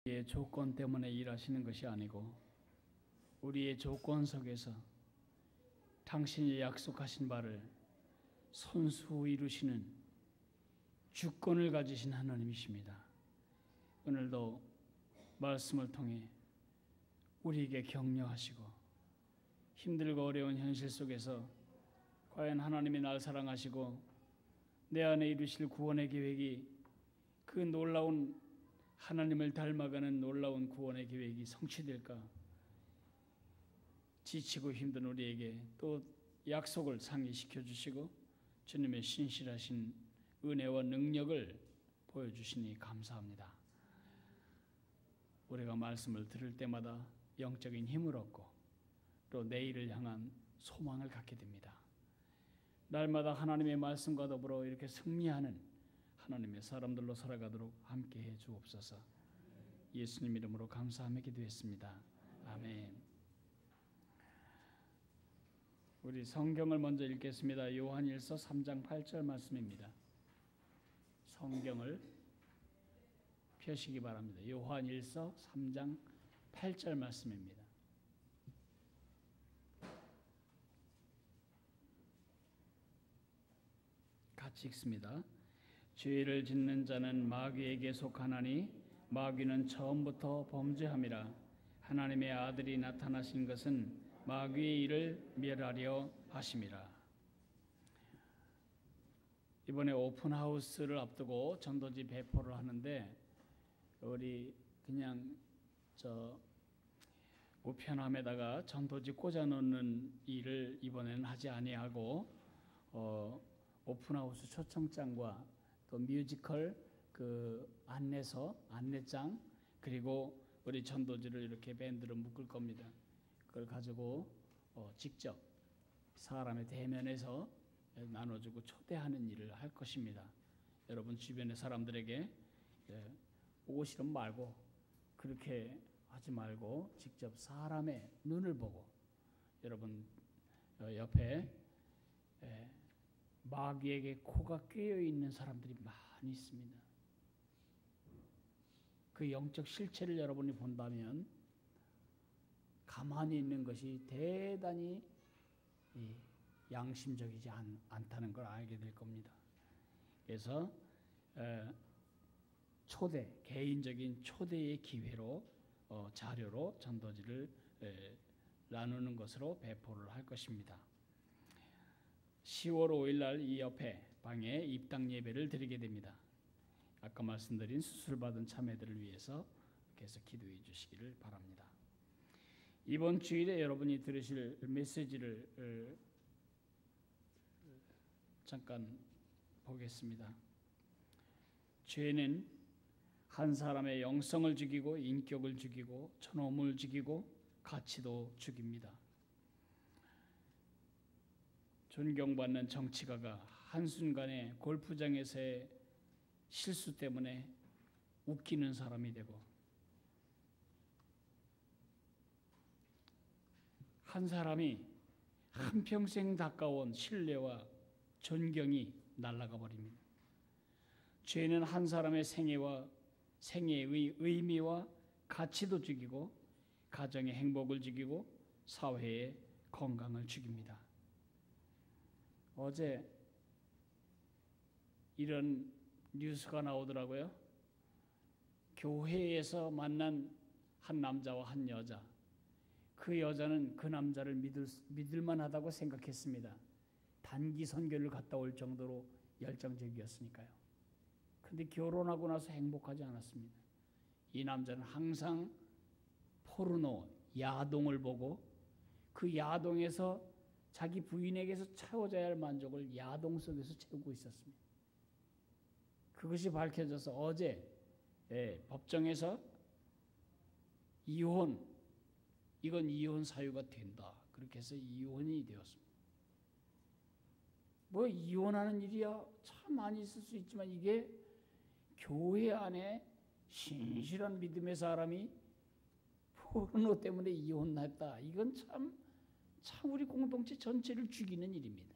우리의 조건 때문에 일하시는 것이 아니고 우리의 조건 속에서 당신이 약속하신 바를 손수 이루시는 주권을 가지신 하나님이십니다. 오늘도 말씀을 통해 우리에게 격려하시고 힘들고 어려운 현실 속에서 과연 하나님이 날 사랑하시고 내 안에 이루실 구원의 계획이 그 놀라운 하나님을 닮아가는 놀라운 구원의 계획이 성취될까? 지치고 힘든 우리에게 또 약속을 상기시켜 주시고 주님의 신실하신 은혜와 능력을 보여주시니 감사합니다. 우리가 말씀을 들을 때마다 영적인 힘을 얻고 또 내일을 향한 소망을 갖게 됩니다. 날마다 하나님의 말씀과 더불어 이렇게 승리하는 하나님의 사람들로 살아가도록 함께해 주옵소서. 예수님 이름으로 감사하며 기도했습니다. 아멘. 우리 성경을 먼저 읽겠습니다. 요한일서 3장 8절 말씀입니다. 성경을 펴시기 바랍니다. 요한일서 3장 8절 말씀입니다. 같이 읽습니다. 죄를 짓는 자는 마귀에게 속하나니 마귀는 처음부터 범죄함이라. 하나님의 아들이 나타나신 것은 마귀의 일을 멸하려 하심이라. 이번에 오픈하우스를 앞두고 전도지 배포를 하는데 우리 그냥 우편함에다가 전도지 꽂아 놓는 일을 이번에는 하지 아니하고 오픈하우스 초청장과 또 뮤지컬 그 안내장 그리고 우리 전도지를 이렇게 밴드로 묶을 겁니다. 그걸 가지고 직접 사람의 대면에서 나눠주고 초대하는 일을 할 것입니다. 여러분 주변의 사람들에게 오고 싫으면 말고 그렇게 하지 말고 직접 사람의 눈을 보고 여러분 옆에 마귀에게 코가 꿰어 있는 사람들이 많이 있습니다. 그 영적 실체를 여러분이 본다면 가만히 있는 것이 대단히 양심적이지 않다는 걸 알게 될 겁니다. 그래서 개인적인 초대의 기회로 자료로 전도지를 나누는 것으로 배포를 할 것입니다. 10월 5일 날 이 옆에 방에 입당 예배를 드리게 됩니다. 아까 말씀드린 수술받은 자매들을 위해서 계속 기도해 주시기를 바랍니다. 이번 주일에 여러분이 들으실 메시지를 잠깐 보겠습니다. 죄는 한 사람의 영성을 죽이고 인격을 죽이고 존엄을 죽이고 가치도 죽입니다. 존경받는 정치가가 한순간에 골프장에서의 실수 때문에 웃기는 사람이 되고 한 사람이 한평생 가까운 신뢰와 존경이 날아가 버립니다. 죄는 한 사람의 생애의 의미와 가치도 죽이고 가정의 행복을 죽이고 사회의 건강을 죽입니다. 어제 이런 뉴스가 나오더라고요. 교회에서 만난 한 남자와 한 여자. 그 여자는 그 남자를 믿을 만하다고 생각했습니다. 단기 선교를 갔다 올 정도로 열정적이었으니까요. 그런데 결혼하고 나서 행복하지 않았습니다. 이 남자는 항상 포르노, 야동을 보고 그 야동에서 자기 부인에게서 채워져야 할 만족을 야동 속에서 채우고 있었습니다. 그것이 밝혀져서 어제 법정에서 이혼, 이건 이혼 사유가 된다. 그렇게 해서 이혼이 되었습니다. 뭐 이혼하는 일이야 참 많이 있을 수 있지만 이게 교회 안에 신실한 믿음의 사람이 포르노 때문에 이혼했다. 이건 참 우리 공동체 전체를 죽이는 일입니다.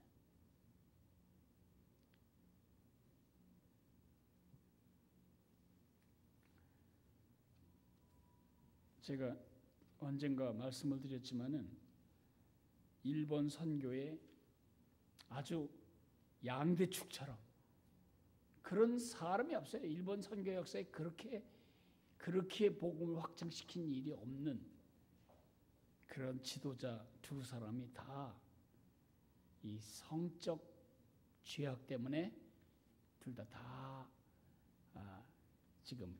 제가 언젠가 말씀을 드렸지만은 일본 선교에 아주 양대축처럼 그런 사람이 없어요. 일본 선교 역사에 그렇게 복음을 확장시킨 일이 없는 그런 지도자 두 사람이 다 이 성적 죄악 때문에 둘 다 지금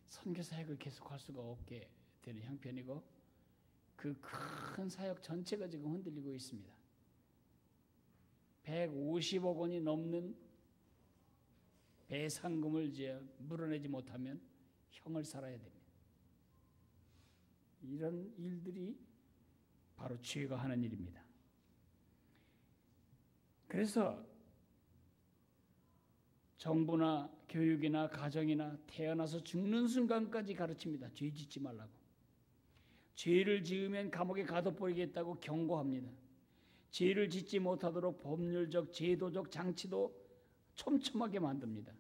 선교 사역을 계속할 수가 없게 되는 형편이고 그 큰 사역 전체가 지금 흔들리고 있습니다. 150억 원이 넘는 배상금을 이제 물어내지 못하면 형을 살아야 됩니다. 이런 일들이 바로 죄가 하는 일입니다. 그래서 정부나 교육이나 가정이나 태어나서 죽는 순간까지 가르칩니다. 죄 짓지 말라고. 죄를 지으면 감옥에 가둬버리겠다고 경고합니다. 죄를 짓지 못하도록 법률적, 제도적 장치도 촘촘하게 만듭니다.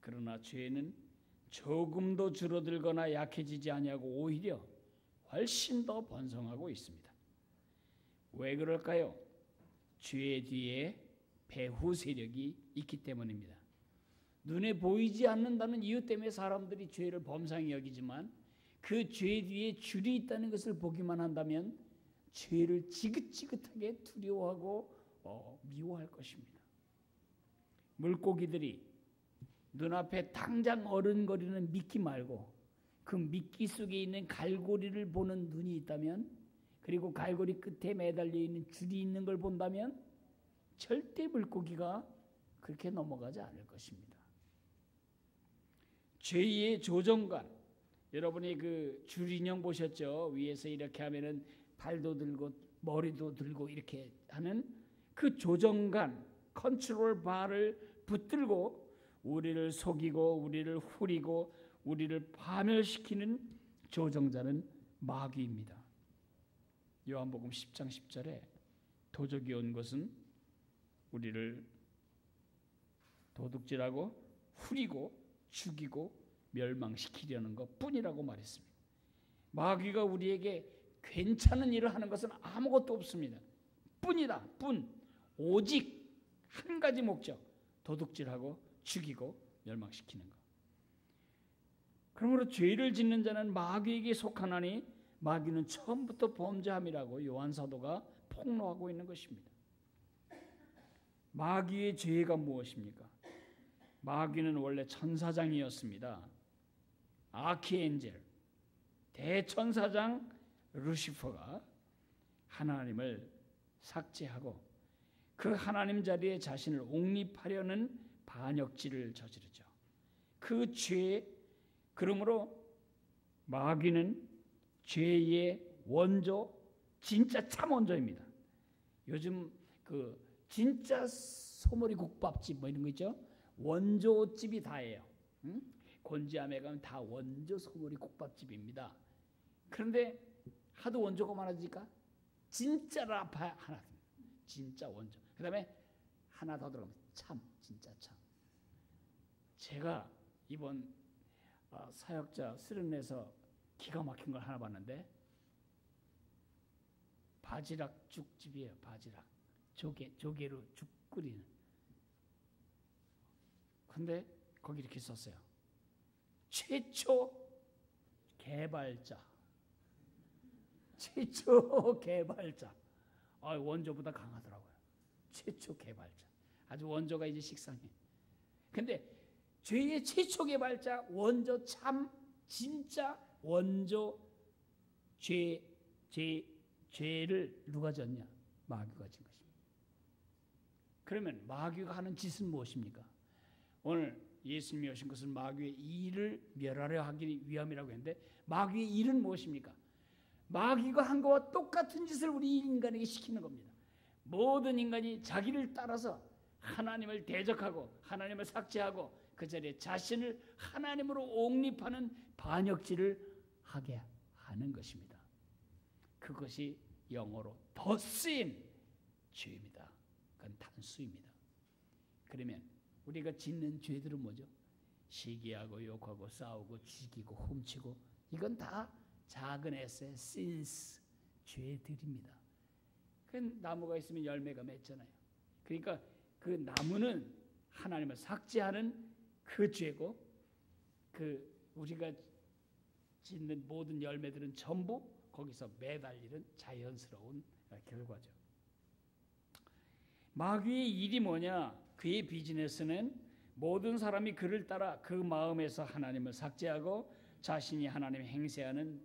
그러나 죄는 조금도 줄어들거나 약해지지 아니하고 오히려 훨씬 더 번성하고 있습니다. 왜 그럴까요? 죄 뒤에 배후 세력이 있기 때문입니다. 눈에 보이지 않는다는 이유 때문에 사람들이 죄를 범상히 여기지만 그 죄 뒤에 줄이 있다는 것을 보기만 한다면 죄를 지긋지긋하게 두려워하고 미워할 것입니다. 물고기들이 눈앞에 당장 어른거리는 미끼 말고 그 미끼 속에 있는 갈고리를 보는 눈이 있다면 그리고 갈고리 끝에 매달려 있는 줄이 있는 걸 본다면 절대 물고기가 그렇게 넘어가지 않을 것입니다. 죄의 조정관, 여러분이 그 줄인형 보셨죠? 위에서 이렇게 하면은 발도 들고 머리도 들고 이렇게 하는 그 조정관, 컨트롤 바를 붙들고 우리를 속이고 우리를 후리고 우리를 파멸시키는 조정자는 마귀입니다. 요한복음 10장 10절에 도적이 온 것은 우리를 도둑질하고 후리고 죽이고 멸망시키려는 것뿐이라고 말했습니다. 마귀가 우리에게 괜찮은 일을 하는 것은 아무것도 없습니다. 뿐이다. 뿐. 오직 한 가지 목적. 도둑질하고 죽이고 멸망시키는 것. 그러므로 죄를 짓는 자는 마귀에게 속하나니 마귀는 처음부터 범죄함이라고 요한사도가 폭로하고 있는 것입니다. 마귀의 죄가 무엇입니까? 마귀는 원래 천사장이었습니다. 아키엔젤, 대천사장 루시퍼가 하나님을 삭제하고 그 하나님 자리에 자신을 옹립하려는 반역질을 저지르죠. 그 죄, 그러므로 마귀는 죄의 원조, 진짜 참 원조입니다. 요즘 그 진짜 소머리 국밥집 뭐 이런 거 있죠? 원조집이 다예요. 곤지암에 가면 다 원조 소머리 국밥집입니다. 그런데 하도 원조가 많아지니까 진짜라 하나, 진짜 원조. 그다음에 하나 더 들어가면 참, 진짜 참. 제가 이번 사역자 수련회에서 기가 막힌 걸 하나 봤는데 바지락 죽집이에요. 바지락. 조개로 죽 끓이는. 근데 거기 이렇게 썼어요. 최초 개발자. 최초 개발자. 원조보다 강하더라고요. 최초 개발자. 아주 원조가 이제 식상해. 근데 죄의 최초 개발자, 원조 참, 진짜 원조 죄를 누가 졌냐? 마귀가 진 것입니다. 그러면 마귀가 하는 짓은 무엇입니까? 오늘 예수님이 오신 것은 마귀의 일을 멸하려 하기 위함이라고 했는데 마귀의 일은 무엇입니까? 마귀가 한 것과 똑같은 짓을 우리 인간에게 시키는 겁니다. 모든 인간이 자기를 따라서 하나님을 대적하고 하나님을 삭제하고 그 자리에 자신을 하나님으로 옹립하는 반역질을 하게 하는 것입니다. 그것이 영어로 더 sin, 죄입니다. 그건 단수입니다. 그러면 우리가 짓는 죄들은 뭐죠? 시기하고 욕하고 싸우고 죽이고 훔치고 이건 다 작은 에세 sins 죄들입니다. 그 나무가 있으면 열매가 맺잖아요. 그러니까 그 나무는 하나님을 삭제하는 그 죄고 그 우리가 짓는 모든 열매들은 전부 거기서 매달리는 자연스러운 결과죠. 마귀의 일이 뭐냐? 그의 비즈니스는 모든 사람이 그를 따라 그 마음에서 하나님을 삭제하고 자신이 하나님의 행세하는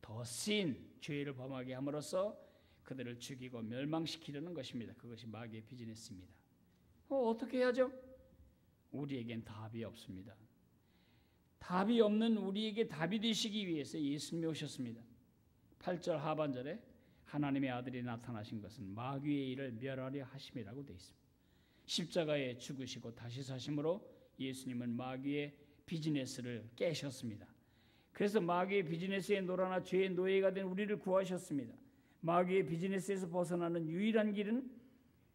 더 씬 죄를 범하게 함으로써 그들을 죽이고 멸망시키려는 것입니다. 그것이 마귀의 비즈니스입니다. 어떻게 해야죠? 우리에겐 답이 없습니다. 답이 없는 우리에게 답이 되시기 위해서 예수님이 오셨습니다. 8절 하반절에 하나님의 아들이 나타나신 것은 마귀의 일을 멸하려 하심이라고 되어 있습니다. 십자가에 죽으시고 다시 사심으로 예수님은 마귀의 비즈니스를 깨셨습니다. 그래서 마귀의 비즈니스에 놀아나 죄의 노예가 된 우리를 구하셨습니다. 마귀의 비즈니스에서 벗어나는 유일한 길은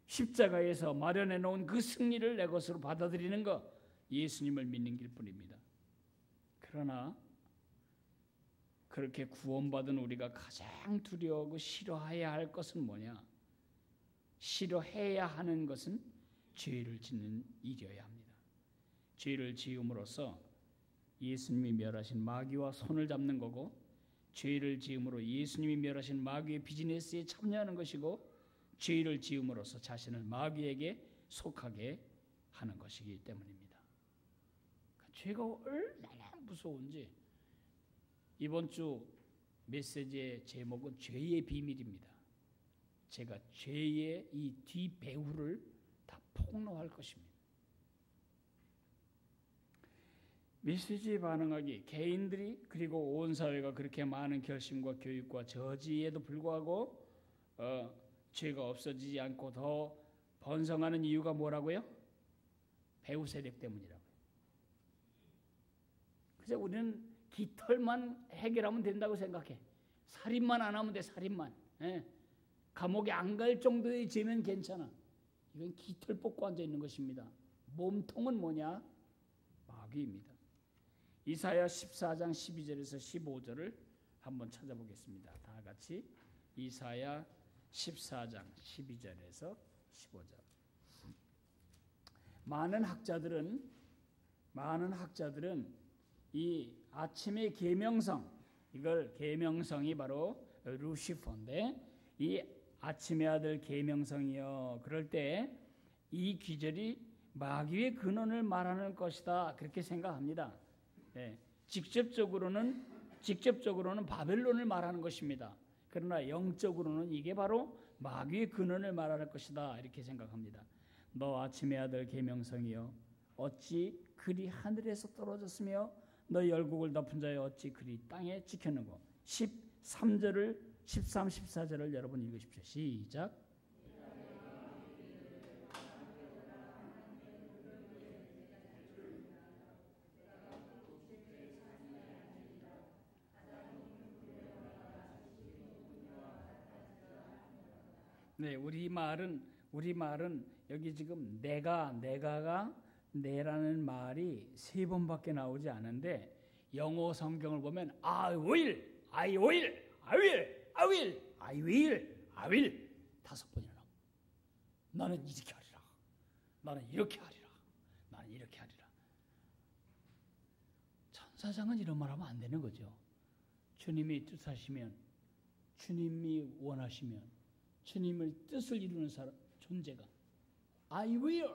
십자가에서 마련해 놓은 그 승리를 내 것으로 받아들이는 것, 예수님을 믿는 길뿐입니다. 그러나 그렇게 구원받은 우리가 가장 두려워하고 싫어해야 할 것은 뭐냐? 싫어해야 하는 것은 죄를 짓는 일이어야 합니다. 죄를 지음으로써 예수님이 멸하신 마귀와 손을 잡는 거고, 죄를 지음으로 예수님이 멸하신 마귀의 비즈니스에 참여하는 것이고, 죄를 지음으로써 자신을 마귀에게 속하게 하는 것이기 때문입니다. 죄가 얼마나 무서운지 이번 주 메시지의 제목은 죄의 비밀입니다. 제가 죄의 이 뒷배후를 다 폭로할 것입니다. 메시지에 반응하기, 개인들이 그리고 온 사회가 그렇게 많은 결심과 교육과 저지에도 불구하고 죄가 없어지지 않고 더 번성하는 이유가 뭐라고요? 배후 세력 때문이라고요. 그래서 우리는 깃털만 해결하면 된다고 생각해. 살인만 안 하면 돼, 살인만. 감옥에 안 갈 정도의 죄면 괜찮아. 이건 깃털 뽑고 앉아 있는 것입니다. 몸통은 뭐냐? 마귀입니다. 이사야 14장 12절에서 15절을 한번 찾아보겠습니다. 다 같이 이사야 14장 12절에서 15절. 많은 학자들은 이 아침의 계명성, 이걸 계명성이 바로 루시퍼인데, 이 아침의 아들 계명성이요, 그럴 때 이 귀절이 마귀의 근원을 말하는 것이다, 그렇게 생각합니다. 직접적으로는 바벨론을 말하는 것입니다. 그러나 영적으로는 이게 바로 마귀의 근원을 말할 것이다, 이렇게 생각합니다. 너 아침의 아들 계명성이여, 어찌 그리 하늘에서 떨어졌으며 너 열국을 덮은 자여 어찌 그리 땅에 지켰는고. 13절을 13, 14절을 여러분 읽으십시오. 시작. 네, 우리말은 여기 지금 내가가 내라는 말이 3번밖에 나오지 않은데, 영어 성경을 보면 I will 5번이나 나와. 나는 이렇게 하리라. 나는 이렇게 하리라. 나는 이렇게 하리라. 천사장은 이런 말 하면 안 되는 거죠. 주님이 뜻하시면, 주님이 원하시면, 주님의 뜻을 이루는 사람, 존재가 I will.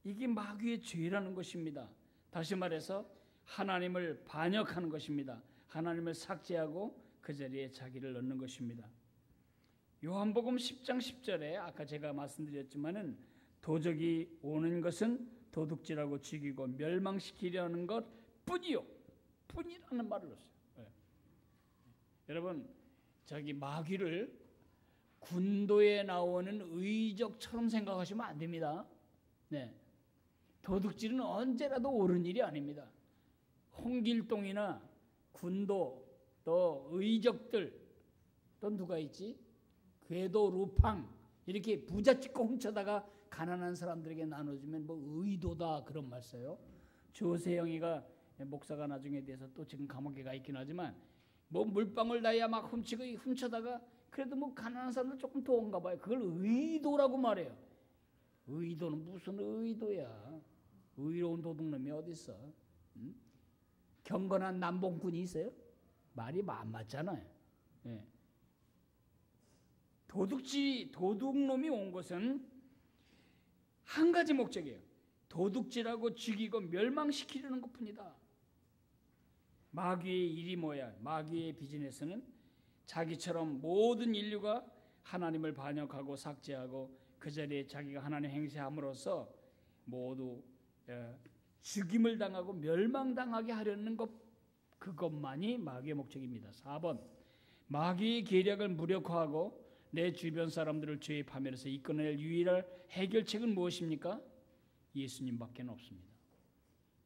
이게 마귀의 죄라는 것입니다. 다시 말해서 하나님을 반역하는 것입니다. 하나님을 삭제하고 그 자리에 자기를 넣는 것입니다. 요한복음 10장 10절에 아까 제가 말씀드렸지만은 도적이 오는 것은 도둑질하고 죽이고 멸망시키려는 것 뿐이라는 말을 넣었어요. 여러분, 저기 마귀를 군도에 나오는 의적처럼 생각하시면 안 됩니다. 도둑질은 언제라도 옳은 일이 아닙니다. 홍길동이나 군도, 또 의적들, 또 누가 있지? 궤도, 루팡, 이렇게 부잣집고 훔쳐다가 가난한 사람들에게 나눠주면 뭐 의도다 그런 말 써요. 조세영이가 목사가 나중에 돼서 또 지금 감옥에 가 있긴 하지만 뭐 물방울 다이아 막 훔쳐다가 그래도 뭐 가난한 사람들 조금 도운가 봐요. 그걸 의도라고 말해요. 의도는 무슨 의도야. 의로운 도둑놈이 어디 있어. 응? 경건한 남봉꾼이 있어요? 말이 안 맞잖아요. 예. 도둑놈이 온 것은 한 가지 목적이에요. 도둑질하고 죽이고 멸망시키려는 것뿐이다. 마귀의 일이 뭐야? 마귀의 비즈니스는 자기처럼 모든 인류가 하나님을 반역하고 삭제하고 그 자리에 자기가 하나님 행세함으로써 모두 죽임을 당하고 멸망당하게 하려는 것, 그것만이 마귀의 목적입니다. 4번, 마귀의 계략을 무력화하고 내 주변 사람들을 죄의 파멸에서 이끌어낼 유일한 해결책은 무엇입니까? 예수님밖에 없습니다.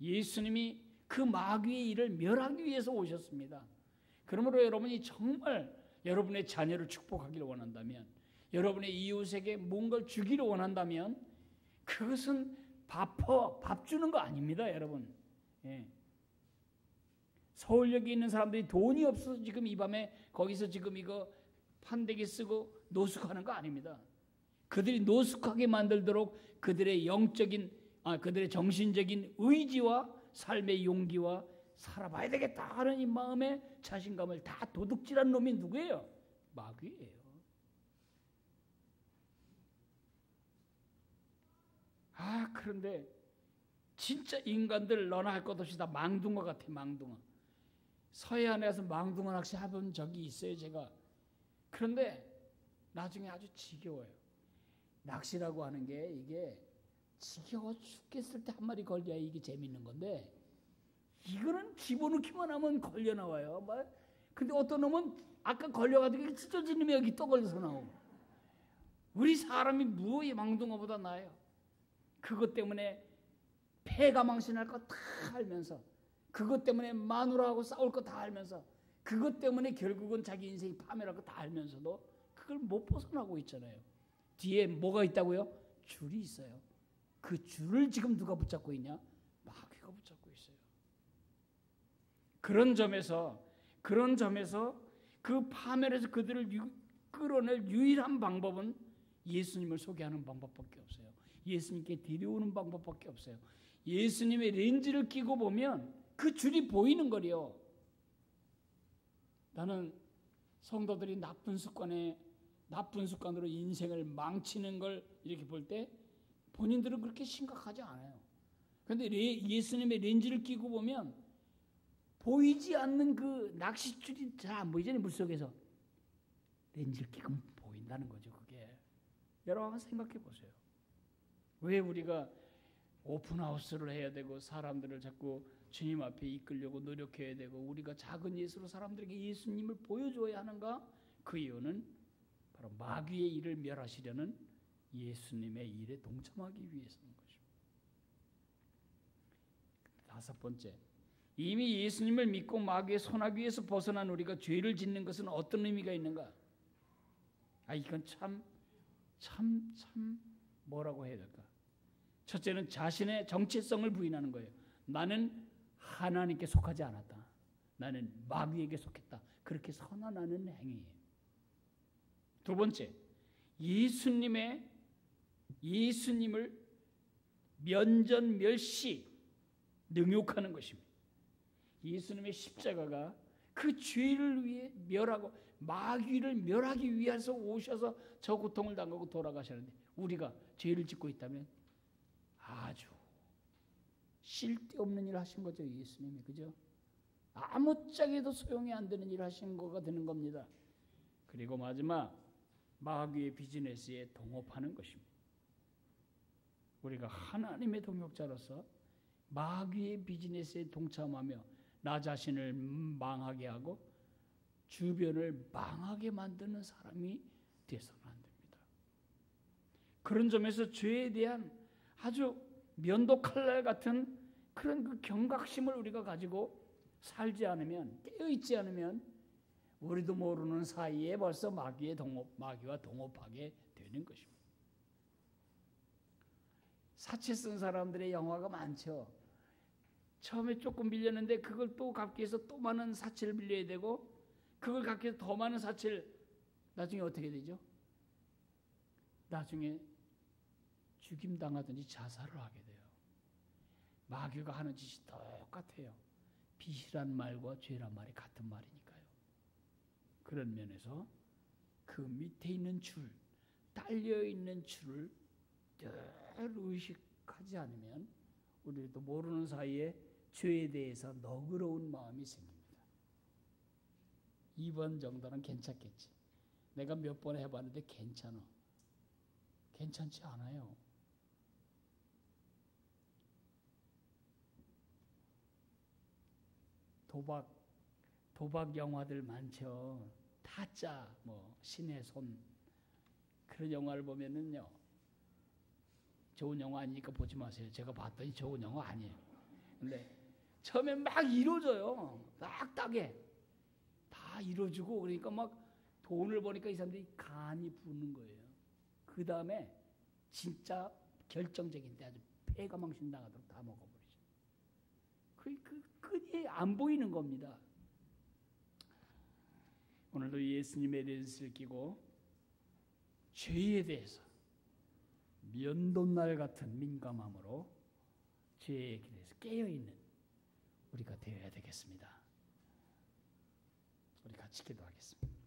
예수님이 그 마귀의 일을 멸하기 위해서 오셨습니다. 그러므로 여러분이 정말 여러분의 자녀를 축복하기를 원한다면, 여러분의 이웃에게 뭔가를 주기를 원한다면 그것은 밥 주는 거 아닙니다, 여러분. 예. 서울역에 있는 사람들이 돈이 없어서 지금 이 밤에 거기서 지금 이거 판대기 쓰고 노숙하는 거 아닙니다. 그들이 노숙하게 만들도록 그들의 그들의 정신적인 의지와 삶의 용기와 살아봐야 되겠다 하는 이 마음의 자신감을 다 도둑질한 놈이 누구예요? 마귀예요. 그런데 진짜 인간들 너나 할 것 없이 다 망둥어 같아, 망둥어. 서해안에 가서 망둥어 낚시 해본 적이 있어요, 제가. 그런데 나중에 아주 지겨워요. 낚시라고 하는 게 이게 지겨워 죽겠을 때 한 마리 걸려야 이게 재밌는 건데, 이거는 집어넣기만 하면 걸려 나와요. 근데 어떤 놈은 아까 걸려가지고 찢어진 놈이 여기 또 걸려서 나오고. 우리 사람이 무엇이 망둥어보다 나아요. 그것 때문에 폐가 망신할 거 다 알면서, 그것 때문에 마누라하고 싸울 거 다 알면서, 그것 때문에 결국은 자기 인생이 파멸할 거 다 알면서도 그걸 못 벗어나고 있잖아요. 뒤에 뭐가 있다고요? 줄이 있어요. 그 줄을 지금 누가 붙잡고 있냐? 마귀가 붙잡고 있어요. 그런 점에서 그 파멸에서 그들을 끌어낼 유일한 방법은 예수님을 소개하는 방법밖에 없어요. 예수님께 데려오는 방법밖에 없어요. 예수님의 렌즈를 끼고 보면 그 줄이 보이는 거래요. 나는 성도들이 나쁜 습관으로 인생을 망치는 걸 이렇게 볼 때 본인들은 그렇게 심각하지 않아요. 그런데 예수님의 렌즈를 끼고 보면 보이지 않는 그 낚싯줄이 잘 안 보이잖아요, 물속에서. 렌즈를 끼고 보인다는 거죠, 그게. 여러분 한번 생각해 보세요. 왜 우리가 오픈하우스를 해야 되고 사람들을 자꾸 주님 앞에 이끌려고 노력해야 되고 우리가 작은 예수로 사람들에게 예수님을 보여줘야 하는가? 그 이유는 바로 마귀의 일을 멸하시려는 예수님의 일에 동참하기 위해서인 것입니다. 5번째, 이미 예수님을 믿고 마귀의 손아귀에서 벗어난 우리가 죄를 짓는 것은 어떤 의미가 있는가? 이건 참 뭐라고 해야 될까? 첫째는 자신의 정체성을 부인하는 거예요. 나는 하나님께 속하지 않았다. 나는 마귀에게 속했다. 그렇게 선언하는 행위예요. 두 번째, 예수님을 면전멸시 능욕하는 것입니다. 예수님의 십자가가 그 죄를 위해 멸하고 마귀를 멸하기 위해서 오셔서 저 고통을 당하고 돌아가셨는데 우리가 죄를 짓고 있다면 아주 쓸데없는 일을 하신 거죠, 예수님이. 그죠? 아무짝에도 소용이 안 되는 일을 하신 거가 되는 겁니다. 그리고 마지막, 마귀의 비즈니스에 동업하는 것입니다. 우리가 하나님의 동역자로서 마귀의 비즈니스에 동참하며 나 자신을 망하게 하고 주변을 망하게 만드는 사람이 되어서는 안 됩니다. 그런 점에서 죄에 대한 아주 면도 칼날 같은 그런 그 경각심을 우리가 가지고 살지 않으면, 깨어있지 않으면 우리도 모르는 사이에 벌써 마귀와 동업하게 되는 것입니다. 사채 쓴 사람들의 영화가 많죠. 처음에 조금 빌렸는데 그걸 또 갚기 위해서 또 많은 사채를 빌려야 되고 그걸 갚기 위해서 더 많은 사채를 나중에 어떻게 되죠? 나중에 죽임당하든지 자살을 하게 돼요. 마귀가 하는 짓이 똑같아요. 빚이란 말과 죄란 말이 같은 말이니까요. 그런 면에서 그 밑에 있는 줄, 딸려있는 줄을 늘 의식하지 않으면 우리도 모르는 사이에 죄에 대해서 너그러운 마음이 생깁니다. 2번 정도는 괜찮겠지. 내가 몇 번 해봤는데 괜찮아. 괜찮지 않아요. 도박 영화들 많죠. 타짜, 신의 손 그런 영화를 보면은요. 좋은 영화 아니니까 보지 마세요. 제가 봤더니 좋은 영화 아니에요. 근데 처음에 막 이루어져요. 딱딱해. 다 이루어지고 그러니까 막 돈을 버니까 이 사람들이 간이 부는 거예요. 그 다음에 진짜 결정적인 때 아주 폐가 망신당하도록 다 먹어버리죠. 그 끈이 안 보이는 겁니다. 오늘도 예수님에 대해서 느끼고 죄에 대해서 면도날 같은 민감함으로 죄에 대해서 깨어있는 우리가 되어야 되겠습니다. 우리 같이 기도하겠습니다.